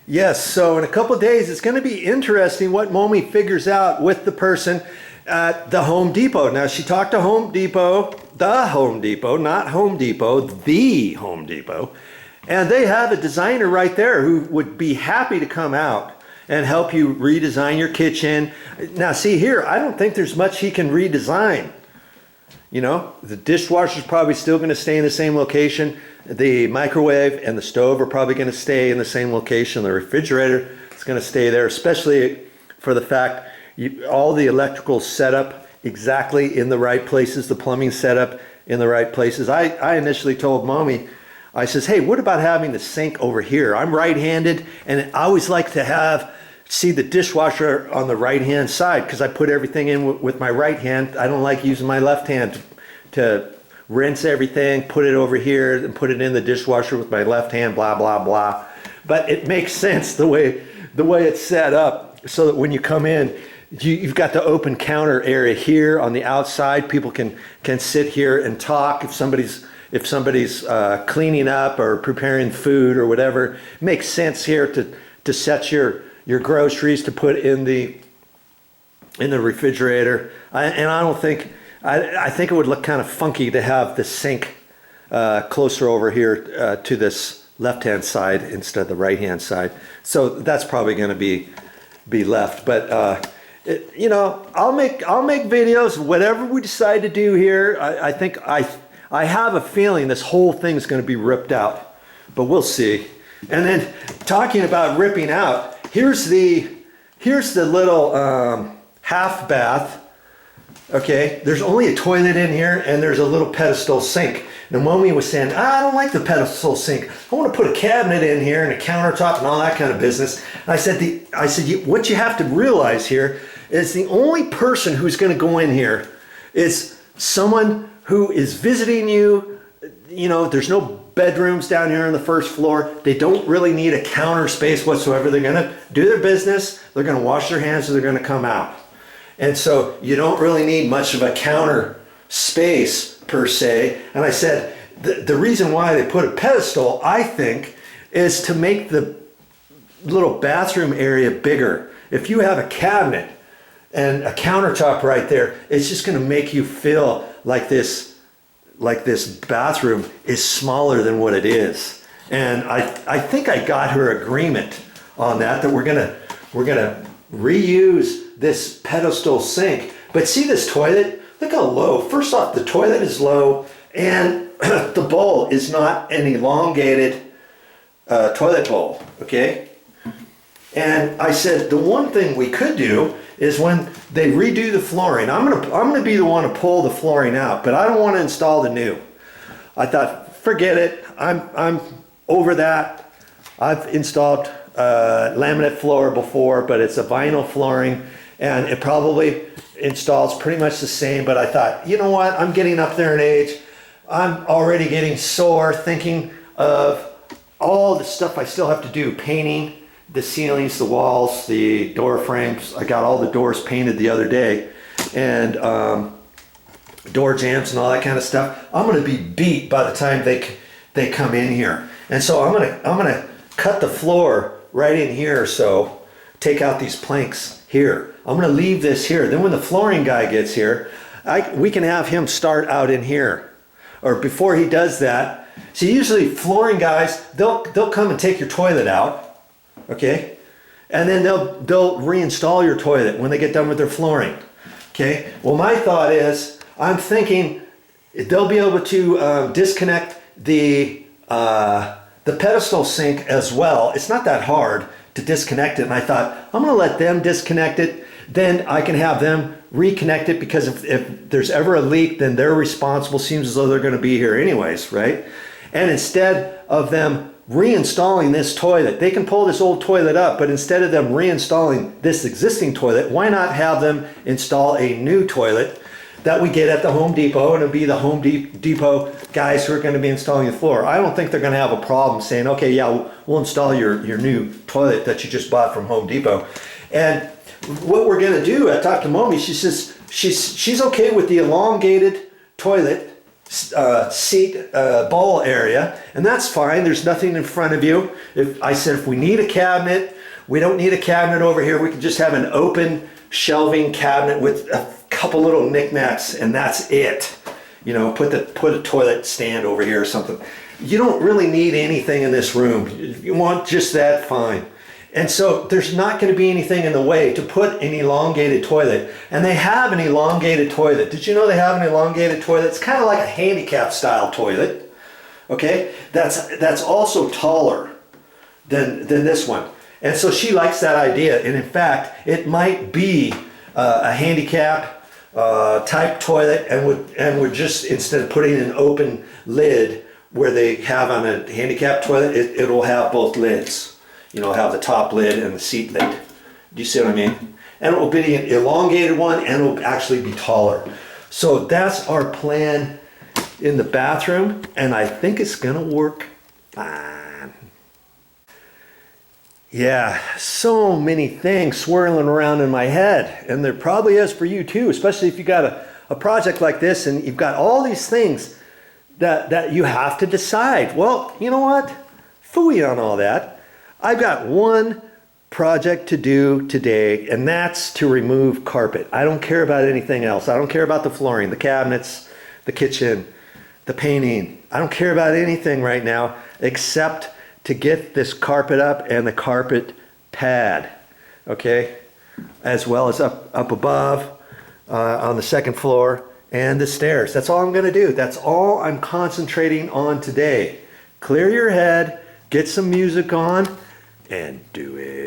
Yes, so in a couple of days, it's going to be interesting what Momi figures out with the person at the Home Depot. Now, she talked to Home Depot, the Home Depot, not Home Depot, the Home Depot. And they have a designer right there who would be happy to come out and help you redesign your kitchen. Now, see here, I don't think there's much he can redesign. You know, the dishwasher's probably still going to stay in the same location. The microwave and the stove are probably going to stay in the same location. The refrigerator is going to stay there, especially for the fact all the electrical setup exactly in the right places, the plumbing setup in the right places. I initially told Mommy, I says, hey, what about having the sink over here? I'm right-handed, and I always like to see the dishwasher on the right-hand side because I put everything in with my right hand. I don't like using my left hand to rinse everything, put it over here, and put it in the dishwasher with my left hand, blah, blah, blah. But it makes sense the way it's set up so that when you come in, you've got the open counter area here on the outside. People can sit here and talk if somebody's cleaning up or preparing food or whatever. It makes sense here to set your groceries to put in the refrigerator. I think it would look kind of funky to have the sink closer over here to this left-hand side instead of the right-hand side. So that's probably going to be left. But you know, I'll make videos whatever we decide to do here. I think I have a feeling this whole thing's going to be ripped out, but we'll see. And then talking about ripping out, here's the little half bath. Okay, there's only a toilet in here and there's a little pedestal sink. And Mommy was saying, I don't like the pedestal sink. I want to put a cabinet in here and a countertop and all that kind of business. And I said, what you have to realize here is the only person who's going to go in here is someone who is visiting you. You know, there's no bedrooms down here on the first floor. They don't really need a counter space whatsoever. They're going to do their business. They're going to wash their hands, or they're going to come out. And so you don't really need much of a counter space per se. And I said, the reason why they put a pedestal, I think, is to make the little bathroom area bigger. If you have a cabinet and a countertop right there, it's just going to make you feel like this bathroom is smaller than what it is. And I think I got her agreement on that we're gonna reuse this pedestal sink. But see this toilet? Look how low. First off, the toilet is low, and the bowl is not an elongated toilet bowl, okay? And I said the one thing we could do is when they redo the flooring, I'm gonna be the one to pull the flooring out, but I don't want to install the new. I thought, forget it. I'm over that. I've installed laminate floor before, but it's a vinyl flooring, and it probably installs pretty much the same. But I thought, you know what? I'm getting up there in age. I'm already getting sore thinking of all the stuff I still have to do, painting the ceilings, the walls, the door frames. I got all the doors painted the other day, and door jambs and all that kind of stuff. I'm going to be beat by the time they come in here, and so I'm gonna cut the floor right in here. So take out these planks here. I'm going to leave this here. Then when the flooring guy gets here, we can have him start out in here. Or before he does that, see, usually flooring guys, they'll come and take your toilet out, okay? And then they'll reinstall your toilet when they get done with their flooring, okay? Well, my thought is, I'm thinking they'll be able to disconnect the pedestal sink as well. It's not that hard to disconnect it. And I thought, I'm going to let them disconnect it. Then I can have them reconnect it, because if there's ever a leak, then they're responsible. Seems as though they're going to be here anyways, right? And instead of them reinstalling this toilet, they can pull this old toilet up, but instead of them reinstalling this existing toilet, why not have them install a new toilet that we get at the Home Depot, and it'll be the Home Depot guys who are going to be installing the floor. I don't think they're going to have a problem saying, okay, yeah, we'll install your new toilet that you just bought from Home Depot. And what we're going to do, I talked to Mommy, she says she's okay with the elongated toilet seat bowl area, and that's fine. There's nothing in front of you. If I said if we need a cabinet, we don't need a cabinet over here. We can just have an open shelving cabinet with a couple little knickknacks, and that's it. You know, put a toilet stand over here or something. You don't really need anything in this room. If you want just that, fine. And so there's not going to be anything in the way to put an elongated toilet. And they have an elongated toilet. Did you know they have an elongated toilet? It's kind of like a handicap style toilet. Okay, that's also taller than this one. And so she likes that idea. And in fact, it might be a handicap type toilet, and would just, instead of putting an open lid where they have on a handicap toilet, it'll have both lids. You know, have the top lid and the seat lid. Do you see what I mean? And it will be an elongated one, and it will actually be taller. So that's our plan in the bathroom, and I think it's gonna work fine. Yeah, so many things swirling around in my head, and there probably is for you too, especially if you got a project like this and you've got all these things that you have to decide. Well, you know what? Phooey on all that. I've got one project to do today, and that's to remove carpet. I don't care about anything else. I don't care about the flooring, the cabinets, the kitchen, the painting. I don't care about anything right now except to get this carpet up and the carpet pad, okay? As well as up above on the second floor and the stairs. That's all I'm gonna do. That's all I'm concentrating on today. Clear your head, get some music on, and do it.